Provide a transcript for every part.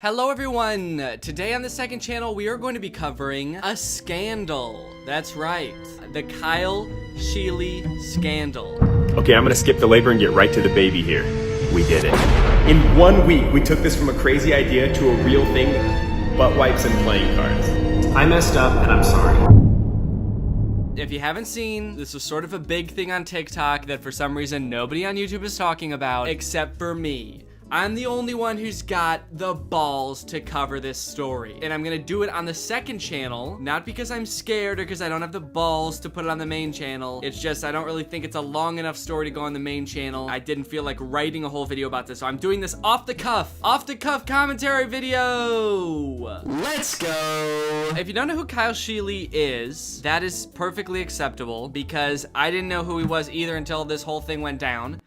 Hello everyone! Today on the second channel we are going to be covering a scandal. That's right, the Kyle Scheele scandal. Okay, I'm gonna skip the labor and get right to the baby here. We did it. In 1 week, we took this from a crazy idea to a real thing, butt wipes and playing cards. I messed up and I'm sorry. If you haven't seen, this was sort of a big thing on TikTok that for some reason nobody on YouTube is talking about except for me. I'm the only one who's got the balls to cover this story. And I'm gonna do it on the second channel, not because I'm scared or because I don't have the balls to put it on the main channel. It's just I don't really think it's a long enough story to go on the main channel. I didn't feel like writing a whole video about this, so I'm doing this off the cuff commentary video. Let's go. If you don't know who Kyle Scheele is, that is perfectly acceptable because I didn't know who he was either until this whole thing went down.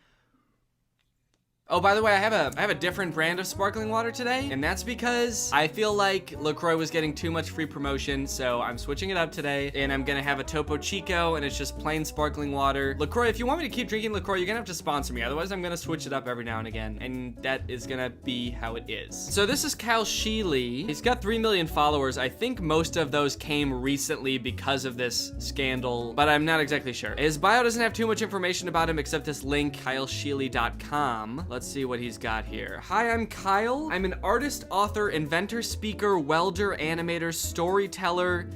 Oh, by the way, I have a different brand of sparkling water today, and that's because I feel like LaCroix was getting too much free promotion, so I'm switching it up today, and I'm gonna have a Topo Chico, and it's just plain sparkling water. LaCroix, if you want me to keep drinking LaCroix, you're gonna have to sponsor me, otherwise I'm gonna switch it up every now and again, and that is gonna be how it is. So this is Kyle Scheele. He's got 3 million followers. I think most of those came recently because of this scandal, but I'm not exactly sure. His bio doesn't have too much information about him except this link, kylescheele.com. Let's see what he's got here. Hi, I'm Kyle. I'm an artist, author, inventor, speaker, welder, animator, storyteller,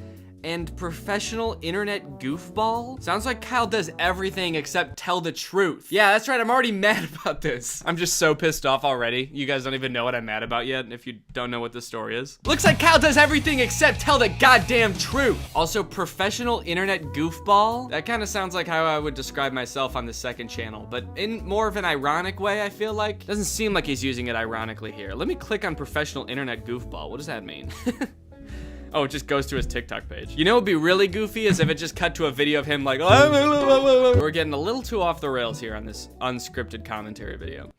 and professional internet goofball. Sounds like Kyle does everything except tell the truth. Yeah, that's right, I'm already mad about this. I'm just so pissed off already. You guys don't even know what I'm mad about yet, if you don't know what this story is. Looks like Kyle does everything except tell the goddamn truth. Also, professional internet goofball. That kind of sounds like how I would describe myself on the second channel, but in more of an ironic way, I feel like. Doesn't seem like he's using it ironically here. Let me click on professional internet goofball. What does that mean? Oh, it just goes to his TikTok page. You know what would be really goofy is if it just cut to a video of him like, we're getting a little too off the rails here on this unscripted commentary video.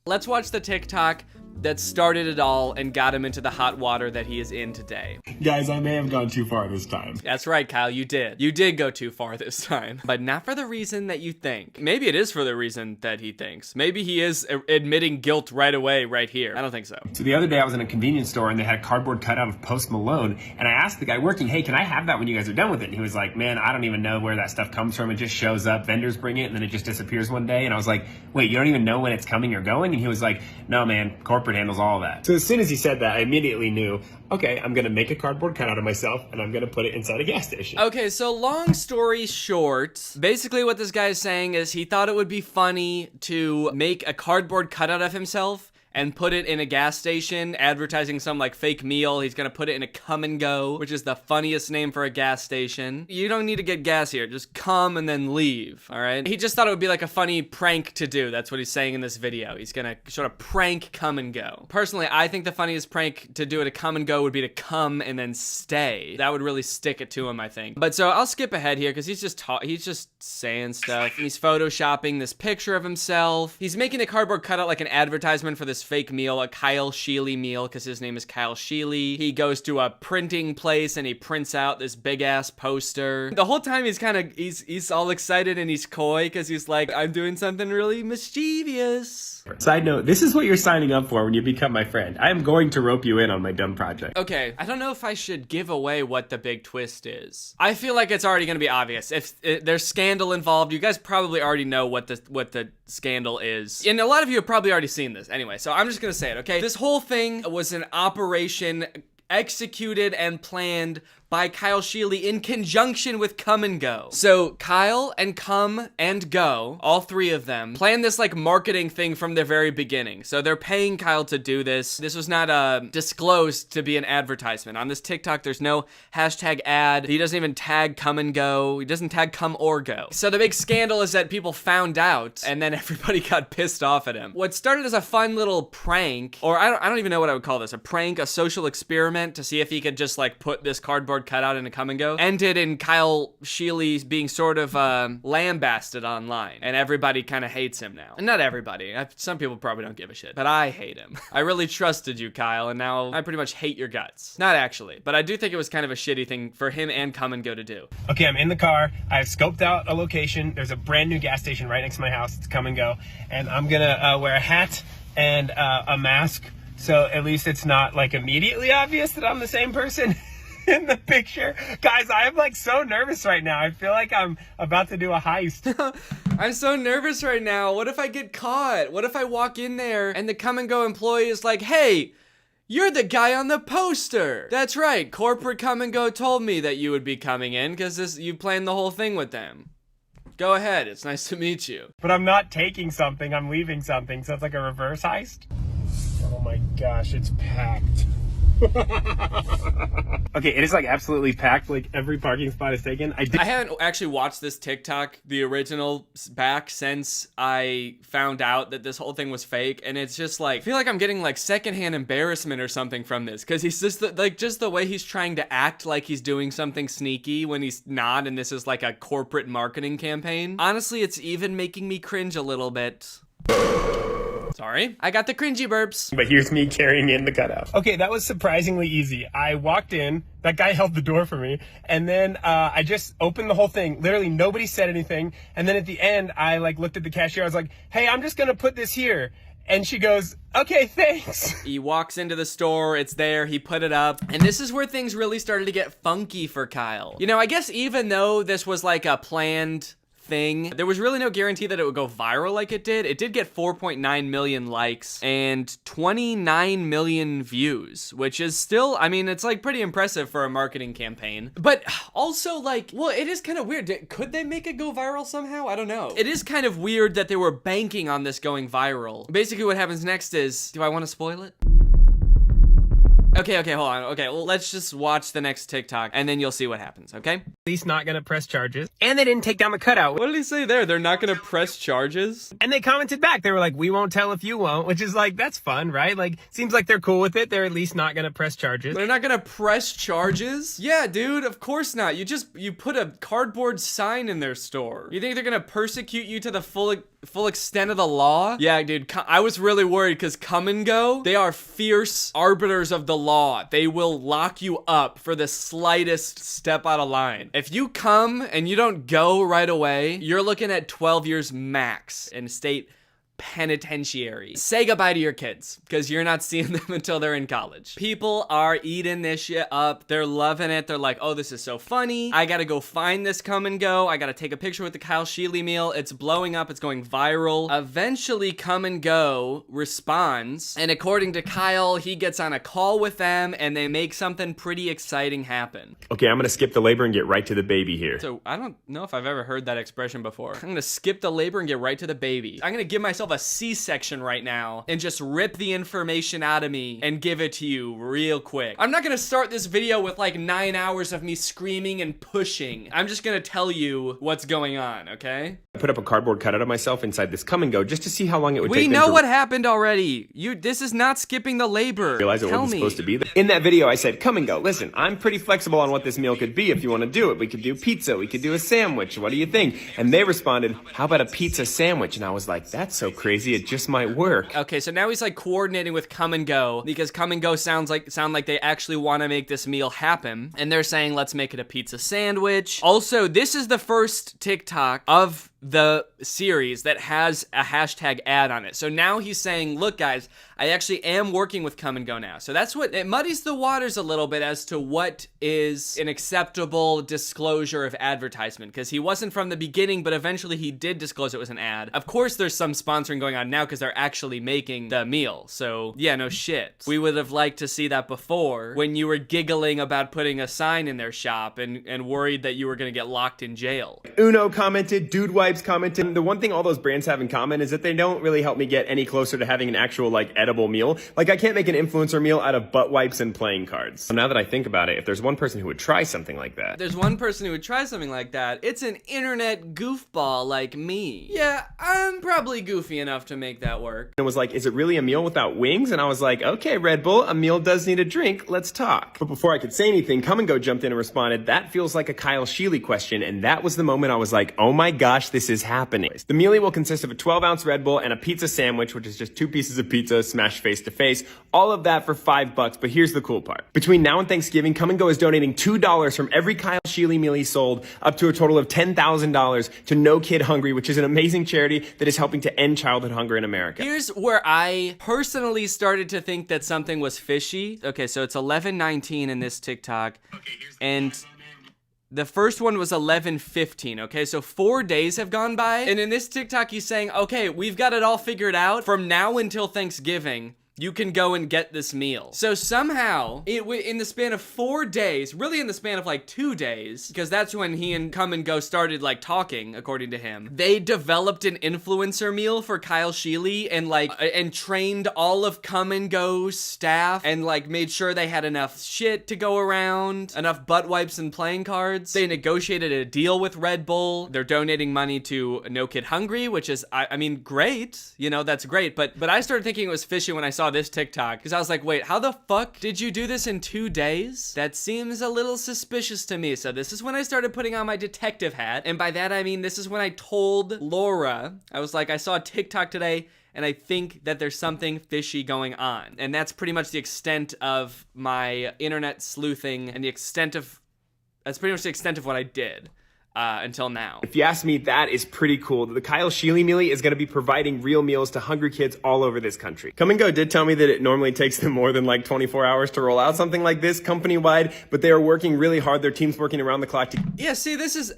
Let's watch the TikTok that started it all and got him into the hot water that he is in today. Guys, I may have gone too far this time. That's right, Kyle, you did. You did go too far this time, but not for the reason that you think. Maybe it is for the reason that he thinks. Maybe he is admitting guilt right away, right here. I don't think so. So the other day I was in a convenience store and they had a cardboard cutout of Post Malone, and I asked the guy working, hey, can I have that when you guys are done with it? And he was like, man, I don't even know where that stuff comes from. It just shows up, vendors bring it, and then it just disappears one day. And I was like, wait, you don't even know when it's coming or going? And he was like, no, man, corporate handles all of that. So as soon as he said that, I immediately knew, okay, I'm gonna make a cardboard cutout of myself and I'm gonna put it inside a gas station. Okay, so long story short, basically what this guy is saying is he thought it would be funny to make a cardboard cutout of himself and put it in a gas station, advertising some like fake meal. He's gonna put it in a Come and Go, which is the funniest name for a gas station. You don't need to get gas here, just come and then leave, all right? He just thought it would be like a funny prank to do. That's what he's saying in this video. He's gonna sort of prank Come and Go. Personally, I think the funniest prank to do at a Come and Go would be to come and then stay. That would really stick it to him, I think. But so I'll skip ahead here because he's just saying stuff. He's photoshopping this picture of himself. He's making a cardboard cutout like an advertisement for this fake meal, a Kyle Scheele meal, because his name is Kyle Scheele. He goes to a printing place and he prints out this big ass poster. The whole time he's all excited and he's coy because he's like, I'm doing something really mischievous. Side note, this is what you're signing up for when you become my friend. I am going to rope you in on my dumb project. Okay, I don't know if I should give away what the big twist is. I feel like it's already gonna be obvious. If there's scandal involved, you guys probably already know what the scandal is. And a lot of you have probably already seen this. Anyway, so I'm just gonna say it, okay? This whole thing was an operation executed and planned by Kyle Scheele in conjunction with Come and Go. So Kyle and Come and Go, all three of them, planned this like marketing thing from the very beginning. So they're paying Kyle to do this. This was not disclosed to be an advertisement. On this TikTok, there's no hashtag ad. He doesn't even tag Come and Go. He doesn't tag Come or Go. So the big scandal is that people found out and then everybody got pissed off at him. What started as a fun little prank, or I don't even know what I would call this, a prank, a social experiment to see if he could just like put this cardboard cutout in a Come and Go, ended in Kyle Scheele being sort of lambasted online, and everybody kind of hates him now. And not everybody. Some people probably don't give a shit, but I hate him. I really trusted you, Kyle, and now I pretty much hate your guts. Not actually, but I do think it was kind of a shitty thing for him and Come and Go to do. Okay, I'm in the car. I've scoped out a location. There's a brand new gas station right next to my house. It's Come and Go, and I'm gonna wear a hat and a mask so at least it's not like immediately obvious that I'm the same person in the picture. Guys, I'm like so nervous right now. I feel like I'm about to do a heist. I'm so nervous right now. What if I get caught? What if I walk in there and the Come and Go employee is like, hey, you're the guy on the poster. That's right. Corporate Come and Go told me that you would be coming in because you planned the whole thing with them. Go ahead. It's nice to meet you. But I'm not taking something. I'm leaving something. So it's like a reverse heist. Oh my gosh, it's packed. Okay, it is like absolutely packed. Like every parking spot is taken. I haven't actually watched this TikTok, the original, back since I found out that this whole thing was fake, and it's just like, I feel like I'm getting like secondhand embarrassment or something from this, because he's just just the way he's trying to act like he's doing something sneaky when he's not, and this is like a corporate marketing campaign. Honestly, it's even making me cringe a little bit. Sorry, I got the cringy burps. But here's me carrying in the cutout. Okay, that was surprisingly easy. I walked in, that guy held the door for me, and then I just opened the whole thing. Literally nobody said anything. And then at the end, I like looked at the cashier. I was like, hey, I'm just gonna put this here. And she goes, okay, thanks. He walks into the store, it's there, he put it up. And this is where things really started to get funky for Kyle. You know, I guess even though this was like a planned thing, there was really no guarantee that it would go viral like it did. It did get 4.9 million likes and 29 million views, which is still, I mean, it's like pretty impressive for a marketing campaign. But also like, well, it is kind of weird. Could they make it go viral somehow? I don't know. It is kind of weird that they were banking on this going viral. Basically what happens next is, do I want to spoil it? Okay, hold on. Okay, well, let's just watch the next TikTok and then you'll see what happens, okay? At least not gonna press charges. And they didn't take down the cutout. What did he say there? They're not gonna press charges? And they commented back. They were like, we won't tell if you won't, which is like, that's fun, right? Like, seems like they're cool with it. They're at least not gonna press charges. They're not gonna press charges? Yeah, dude, of course not. You put a cardboard sign in their store. You think they're gonna persecute you to the full extent of the law? Yeah, dude, I was really worried because Come and Go, they are fierce arbiters of the law. They will lock you up for the slightest step out of line. If you come and you don't go right away, you're looking at 12 years max in state penitentiary. Say goodbye to your kids because you're not seeing them until they're in college. People are eating this shit up. They're loving it. They're like, oh, this is so funny. I gotta go find this Come and Go. I gotta take a picture with the Kyle Scheele meal. It's blowing up. It's going viral. Eventually, Come and Go responds, and according to Kyle, he gets on a call with them and they make something pretty exciting happen. Okay, I'm gonna skip the labor and get right to the baby here. So I don't know if I've ever heard that expression before. I'm gonna skip the labor and get right to the baby. I'm gonna give myself a C-section right now and just rip the information out of me and give it to you real quick. I'm not gonna start this video with like 9 hours of me screaming and pushing. I'm just gonna tell you what's going on, okay? I put up a cardboard cutout of myself inside this Come and Go just to see how long it would take. We know what happened already. This is not skipping the labor. Realize it wasn't supposed to be there. In that video, I said, Come and Go. Listen, I'm pretty flexible on what this meal could be if you want to do it. We could do pizza. We could do a sandwich. What do you think? And they responded, how about a pizza sandwich? And I was like, that's so crazy. It just might work. Okay, so now he's like coordinating with Come and Go because Come and Go sound like they actually want to make this meal happen. And they're saying, let's make it a pizza sandwich. Also, this is the first TikTok of the series that has a hashtag ad on it. So now he's saying, look guys, I actually am working with Come and Go now. So that's what, it muddies the waters a little bit as to what is an acceptable disclosure of advertisement, because he wasn't from the beginning, but eventually he did disclose it was an ad. Of course there's some sponsoring going on now because they're actually making the meal. So yeah, no shit. We would have liked to see that before when you were giggling about putting a sign in their shop and worried that you were gonna get locked in jail. Uno commented, Dude Wipes commented. The one thing all those brands have in common is that they don't really help me get any closer to having an actual like edible meal. Like I can't make an influencer meal out of butt wipes and playing cards. So now that I think about it, if there's one person who would try something like that. There's one person who would try something like that. It's an internet goofball like me. Yeah, I'm probably goofy enough to make that work. It was like, is it really a meal without wings? And I was like, okay, Red Bull, a meal does need a drink. Let's talk. But before I could say anything, Come and Go jumped in and responded, that feels like a Kyle Scheele question. And that was the moment I was like, oh my gosh, this is happening. The mealie will consist of a 12-ounce Red Bull and a pizza sandwich, which is just 2 pieces of pizza, smash face to face. All of that for $5, but here's the cool part. Between now and Thanksgiving, Come and Go is donating $2 from every Kyle Scheele meal he sold up to a total of $10,000 to No Kid Hungry, which is an amazing charity that is helping to end childhood hunger in America. Here's where I personally started to think that something was fishy. Okay, so it's 11:19 in this TikTok, and the first one was 11:15, okay? So 4 days have gone by, and in this TikTok, he's saying, okay, we've got it all figured out. From now until Thanksgiving, you can go and get this meal. So somehow, in the span of 4 days, really in the span of like 2 days, because that's when he and Come and Go started like talking, according to him, they developed an influencer meal for Kyle Scheele and trained all of Come and Go's staff and like made sure they had enough shit to go around, enough butt wipes and playing cards. They negotiated a deal with Red Bull. They're donating money to No Kid Hungry, which is, I mean, great. You know, that's great. But I started thinking it was fishy when I saw this TikTok, because I was like, wait, how the fuck did you do this in 2 days? That seems a little suspicious to me. So this is when I started putting on my detective hat, and by that I mean this is when I told Laura, I was like, I saw a TikTok today and I think that there's something fishy going on. And that's pretty much the extent of my internet sleuthing and that's pretty much the extent of what I did. Until now. If you ask me, that is pretty cool. The Kyle Scheele mealie is going to be providing real meals to hungry kids all over this country. Come and Go did tell me that it normally takes them more than like 24 hours to roll out something like this company-wide, but they are working really hard. Their team's working around the clock to... Yeah, see, this is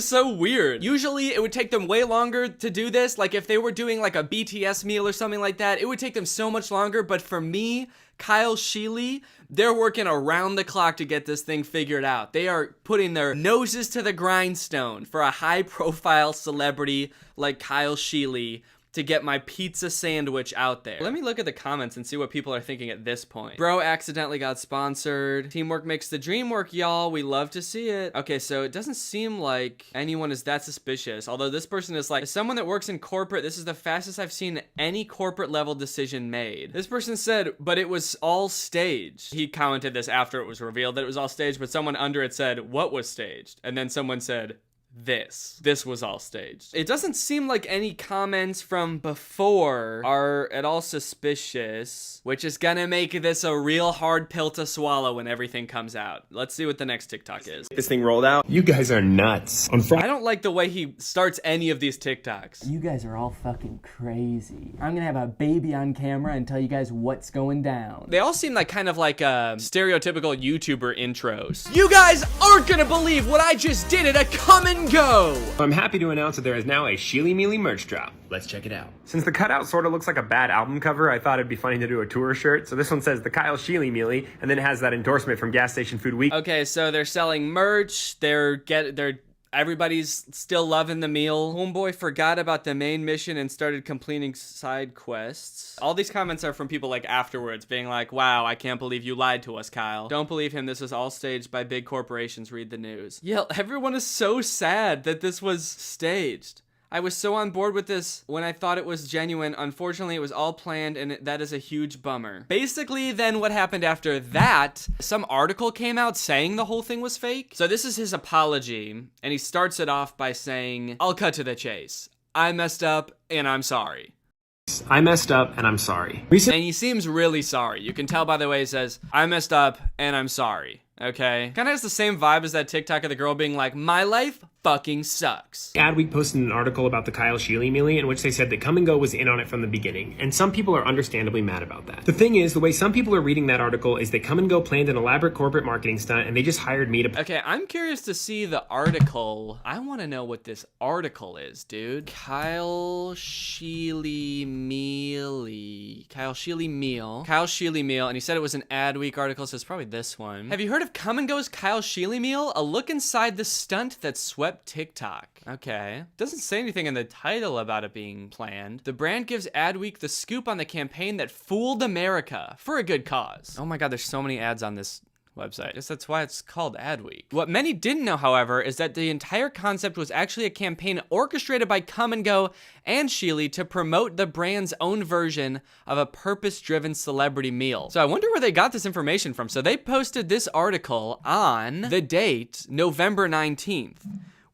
so weird. Usually it would take them way longer to do this. Like if they were doing like a BTS meal or something like that, it would take them so much longer. But for me, Kyle Scheele, they're working around the clock to get this thing figured out. They are putting their noses to the grindstone for a high-profile celebrity like Kyle Scheele to get my pizza sandwich out there. Let me look at the comments and see what people are thinking at this point. Bro accidentally got sponsored. Teamwork makes the dream work, y'all. We love to see it. Okay, so it doesn't seem like anyone is that suspicious. Although this person is like, as someone that works in corporate, this is the fastest I've seen any corporate level decision made. This person said, but it was all staged. He commented this after it was revealed that it was all staged, but someone under it said, what was staged? And then someone said, this was all staged. It doesn't seem like any comments from before are at all suspicious, which is gonna make this a real hard pill to swallow when everything comes out. Let's see what the next TikTok is. This thing rolled out. You guys are nuts. On Friday, I don't like the way he starts any of these TikToks. You guys are all fucking crazy. I'm gonna have a baby on camera and tell you guys what's going down. They all seem like kind of like stereotypical YouTuber intros. You guys aren't gonna believe what I just did at a Come and Go. I'm happy to announce that there is now a Scheele mealie merch drop. Let's check it out. Since the cutout sort of looks like a bad album cover, I thought it'd be funny to do a tour shirt. So this one says the Kyle Scheele mealie, and then it has that endorsement from Gas Station Food Week. Okay, so they're selling merch. Everybody's still loving the meal. Homeboy forgot about the main mission and started completing side quests. All these comments are from people like afterwards being like, wow, I can't believe you lied to us, Kyle. Don't believe him. This was all staged by big corporations. Read the news. Yeah, everyone is so sad that this was staged. I was so on board with this when I thought it was genuine. Unfortunately, it was all planned, and that is a huge bummer. Basically, then what happened after that, some article came out saying the whole thing was fake. So this is his apology, and he starts it off by saying, I'll cut to the chase. I messed up, and I'm sorry. I messed up and I'm sorry. And he seems really sorry. You can tell by the way he says, I messed up and I'm sorry. Okay? Kind of has the same vibe as that TikTok of the girl being like, my life fucking sucks. Adweek posted an article about the Kyle Scheele mealie in which they said that Come and Go was in on it from the beginning, and some people are understandably mad about that. The thing is, the way some people are reading that article is that Come and Go planned an elaborate corporate marketing stunt, and they just hired me to... Okay, I'm curious to see the article. I want to know what this article is, dude. Kyle Scheele mealie. Kyle Scheele meal. Kyle Scheele meal, and he said it was an Adweek article, so it's probably this one. Have you heard of Come and Go's Kyle Scheele meal? A look inside the stunt that swept TikTok. Okay. Doesn't say anything in the title about it being planned. The brand gives Adweek the scoop on the campaign that fooled America for a good cause. Oh my god, there's so many ads on this website. I guess that's why it's called Adweek. What many didn't know, however, is that the entire concept was actually a campaign orchestrated by Come and Go and Scheele to promote the brand's own version of a purpose-driven celebrity meal. So I wonder where they got this information from. So they posted this article on the date November 19th.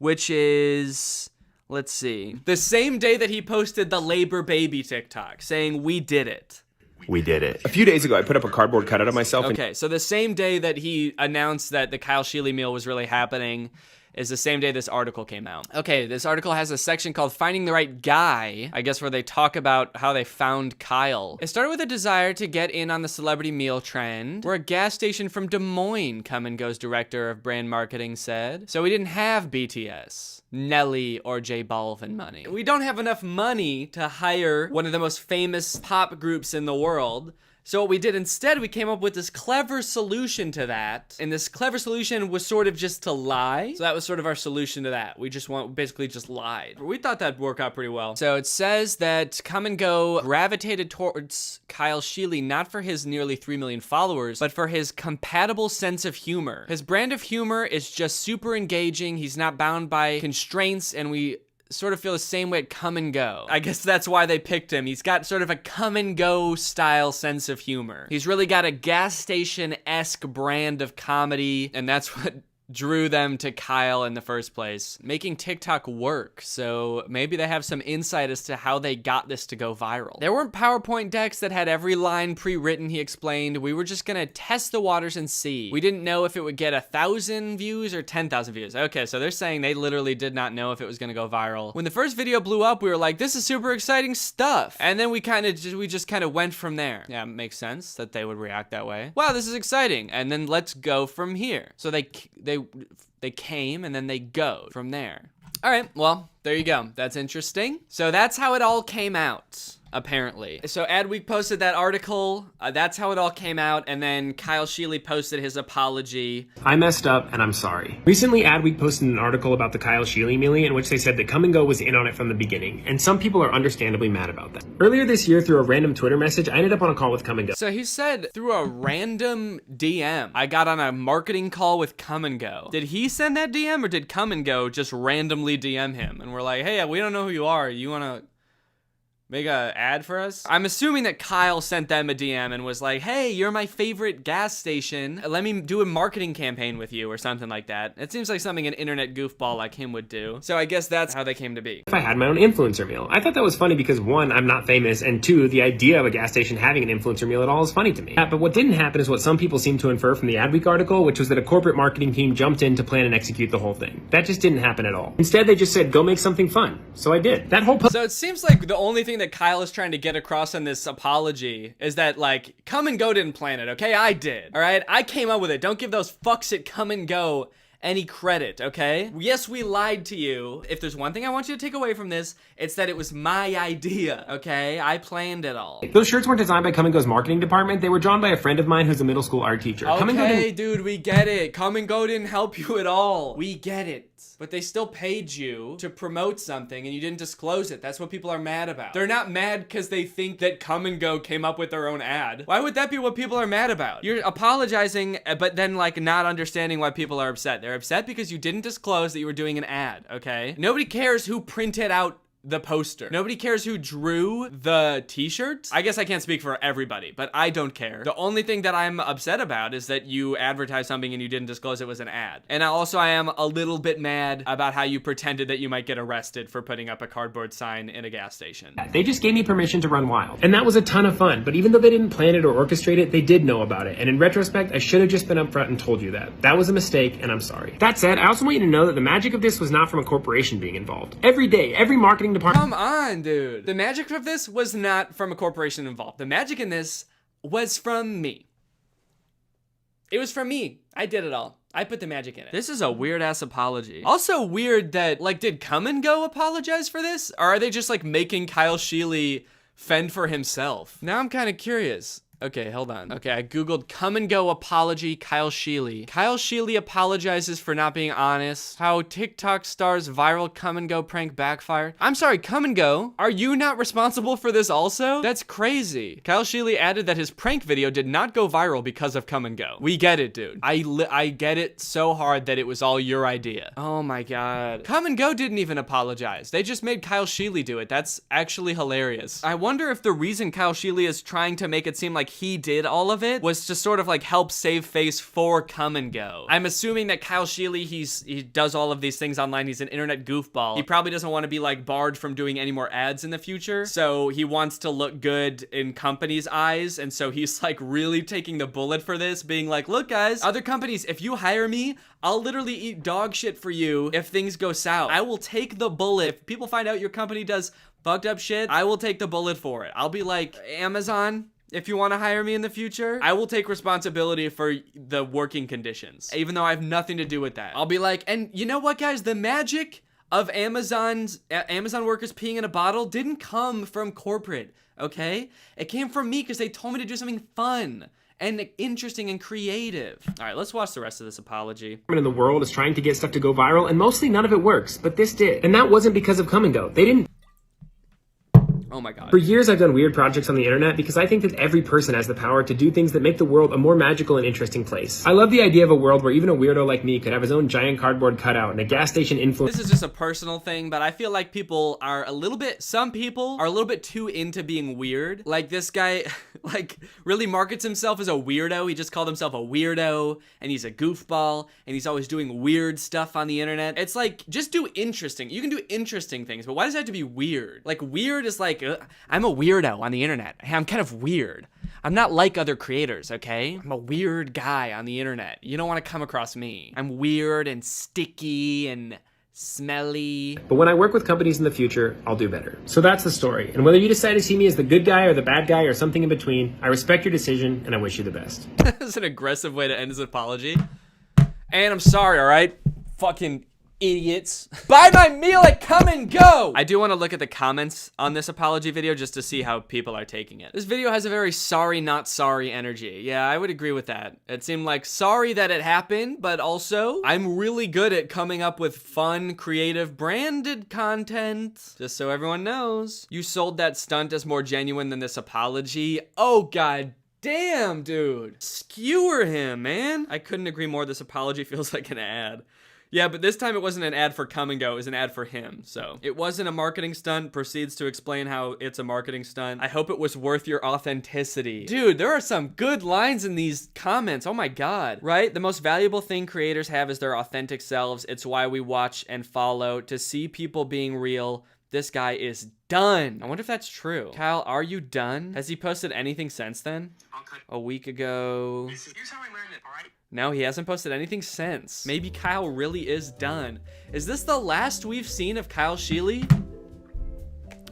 Which is, let's see, the same day that he posted the Labor Baby TikTok saying, we did it. We did it. A few days ago, I put up a cardboard cutout of myself. Okay, so the same day that he announced that the Kyle Scheele meal was really happening is the same day this article came out. Okay, this article has a section called Finding the Right Guy, I guess, where they talk about how they found Kyle. It started with a desire to get in on the celebrity meal trend. We're a gas station from Des Moines, Come and Go's director of brand marketing said. So we didn't have BTS, Nelly, or J Balvin money. We don't have enough money to hire one of the most famous pop groups in the world. So what we did instead, we came up with this clever solution to that. And this clever solution was sort of just to lie. So that was sort of our solution to that. We basically just lied. We thought that'd work out pretty well. So it says that Come and Go gravitated towards Kyle Scheele not for his nearly 3 million followers, but for his compatible sense of humor. His brand of humor is just super engaging. He's not bound by constraints, and we sort of feel the same way at Come and Go. I guess that's why they picked him. He's got sort of a Come and Go style sense of humor. He's really got a gas station-esque brand of comedy, and that's what drew them to Kyle in the first place, making TikTok work. So maybe they have some insight as to how they got this to go viral. There weren't PowerPoint decks that had every line pre-written, he explained. We were just gonna test the waters and see. We didn't know if it would get 1,000 views or 10,000 views. Okay, so they're saying they literally did not know if it was gonna go viral. When the first video blew up, we were like, this is super exciting stuff. And then we just kind of went from there. Yeah, it makes sense that they would react that way. Wow, this is exciting. And then let's go from here. So they came and then they go from there. All right, well, there you go. That's interesting. So that's how it all came out, apparently. So Adweek posted that article. That's how it all came out. And then Kyle Scheele posted his apology. I messed up and I'm sorry. Recently, Adweek posted an article about the Kyle Scheele mealy in which they said that Come and Go was in on it from the beginning. And some people are understandably mad about that. Earlier this year, through a random Twitter message, I ended up on a call with Come and Go. So he said through a random DM, I got on a marketing call with Come and Go. Did he send that DM or did Come and Go just randomly DM him? And we're like, hey, we don't know who you are. You want to make a ad for us? I'm assuming that Kyle sent them a DM and was like, hey, you're my favorite gas station. Let me do a marketing campaign with you or something like that. It seems like something an internet goofball like him would do. So I guess that's how they came to be. If I had my own influencer meal. I thought that was funny because 1, I'm not famous, and 2, the idea of a gas station having an influencer meal at all is funny to me. But what didn't happen is what some people seem to infer from the Adweek article, which was that a corporate marketing team jumped in to plan and execute the whole thing. That just didn't happen at all. Instead, they just said, go make something fun. So I did. That whole So it seems like the only thing that Kyle is trying to get across in this apology is that, like, Come and Go didn't plan it, okay? I did, all right? I came up with it. Don't give those fucks at Come and Go any credit, okay? Yes, we lied to you. If there's one thing I want you to take away from this, it's that it was my idea, okay? I planned it all. Those shirts weren't designed by Come and Go's marketing department. They were drawn by a friend of mine who's a middle school art teacher. Okay, dude, we get it. Come and Go didn't help you at all. We get it. But they still paid you to promote something and you didn't disclose it. That's what people are mad about. They're not mad because they think that Come and Go came up with their own ad. Why would that be what people are mad about? You're apologizing, but then like not understanding why people are upset. They're upset because you didn't disclose that you were doing an ad, okay? Nobody cares who printed out the poster. Nobody cares who drew the t-shirts. I guess I can't speak for everybody, but I don't care. The only thing that I'm upset about is that you advertised something and you didn't disclose it was an ad. And I am a little bit mad about how you pretended that you might get arrested for putting up a cardboard sign in a gas station. They just gave me permission to run wild. And that was a ton of fun. But even though they didn't plan it or orchestrate it, they did know about it. And in retrospect, I should have just been upfront and told you that. That was a mistake, and I'm sorry. That said, I also want you to know that the magic of this was not from a corporation being involved. Every day, every marketing department. Come on, dude. The magic of this was not from a corporation involved. The magic in this was from me. It was from me. I did it all. I put the magic in it. This is a weird ass apology. Also weird that, like, did Come and Go apologize for this? Or are they just like making Kyle Scheele fend for himself? Now I'm kind of curious. Okay, hold on. Okay, I googled Come and Go apology Kyle Scheele. Kyle Scheele apologizes for not being honest. How TikTok stars viral Come and Go prank backfired. I'm sorry, Come and Go, are you not responsible for this also? That's crazy. Kyle Scheele added that his prank video did not go viral because of Come and Go. We get it, dude. I get it so hard that it was all your idea. Oh my god. Come and Go didn't even apologize. They just made Kyle Scheele do it. That's actually hilarious. I wonder if the reason Kyle Scheele is trying to make it seem like like he did all of it was to sort of like help save face for Come and Go. I'm assuming that Kyle Scheele, he does all of these things online. He's an internet goofball. He probably doesn't want to be like barred from doing any more ads in the future. So he wants to look good in companies' eyes. And so he's like really taking the bullet for this, being like, look guys, other companies, if you hire me, I'll literally eat dog shit for you if things go south. I will take the bullet. If people find out your company does fucked up shit, I will take the bullet for it. I'll be like, Amazon, if you want to hire me in the future, I will take responsibility for the working conditions, even though I have nothing to do with that. I'll be like, and you know what, guys? The magic of Amazon workers peeing in a bottle didn't come from corporate, okay? It came from me because they told me to do something fun and interesting and creative. All right, let's watch the rest of this apology. In the world is trying to get stuff to go viral, and mostly none of it works, but this did. And that wasn't because of Come and Go. They didn't. Oh my God. For years, I've done weird projects on the internet because I think that every person has the power to do things that make the world a more magical and interesting place. I love the idea of a world where even a weirdo like me could have his own giant cardboard cutout and a gas station influencer. This is just a personal thing, but I feel like some people are a little bit too into being weird. Like this guy, like really markets himself as a weirdo. He just called himself a weirdo, and he's a goofball, and he's always doing weird stuff on the internet. It's like, just do interesting. You can do interesting things, but why does it have to be weird? Like weird is like, I'm a weirdo on the internet. Hey, I'm kind of weird. I'm not like other creators, okay? I'm a weird guy on the internet. You don't want to come across me. I'm weird and sticky and smelly. But when I work with companies in the future, I'll do better. So that's the story. And whether you decide to see me as the good guy or the bad guy or something in between, I respect your decision and I wish you the best. That's an aggressive way to end his apology. And I'm sorry, all right? Fucking idiots. Buy my meal at Come and Go! I do want to look at the comments on this apology video just to see how people are taking it. This video has a very sorry, not sorry energy. Yeah, I would agree with that. It seemed like sorry that it happened, but also I'm really good at coming up with fun, creative, branded content. Just so everyone knows. You sold that stunt as more genuine than this apology. Oh, God damn, dude. Skewer him, man. I couldn't agree more. This apology feels like an ad. Yeah, but this time it wasn't an ad for Come and Go, it was an ad for him, so. It wasn't a marketing stunt, proceeds to explain how it's a marketing stunt. I hope it was worth your authenticity. Dude, there are some good lines in these comments, oh my God. Right? The most valuable thing creators have is their authentic selves. It's why we watch and follow, to see people being real. This guy is done. I wonder if that's true. Kyle, are you done? Has he posted anything since then? A week ago. Here's how I learned it, all right? No, he hasn't posted anything since. Maybe Kyle really is done. Is this the last we've seen of Kyle Scheele?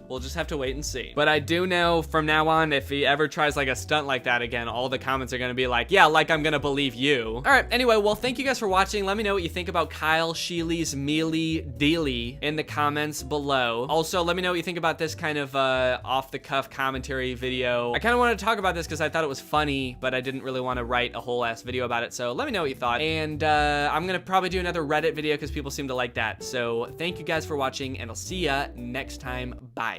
We'll just have to wait and see. But I do know from now on, if he ever tries like a stunt like that again, all the comments are gonna be like, yeah, like I'm gonna believe you. All right, anyway, well, thank you guys for watching. Let me know what you think about Kyle Scheele's mealy dealy in the comments below. Also, let me know what you think about this kind of off-the-cuff commentary video. I kind of wanted to talk about this because I thought it was funny, but I didn't really want to write a whole ass video about it. So let me know what you thought. And I'm gonna probably do another Reddit video because people seem to like that. So thank you guys for watching, and I'll see ya next time. Bye.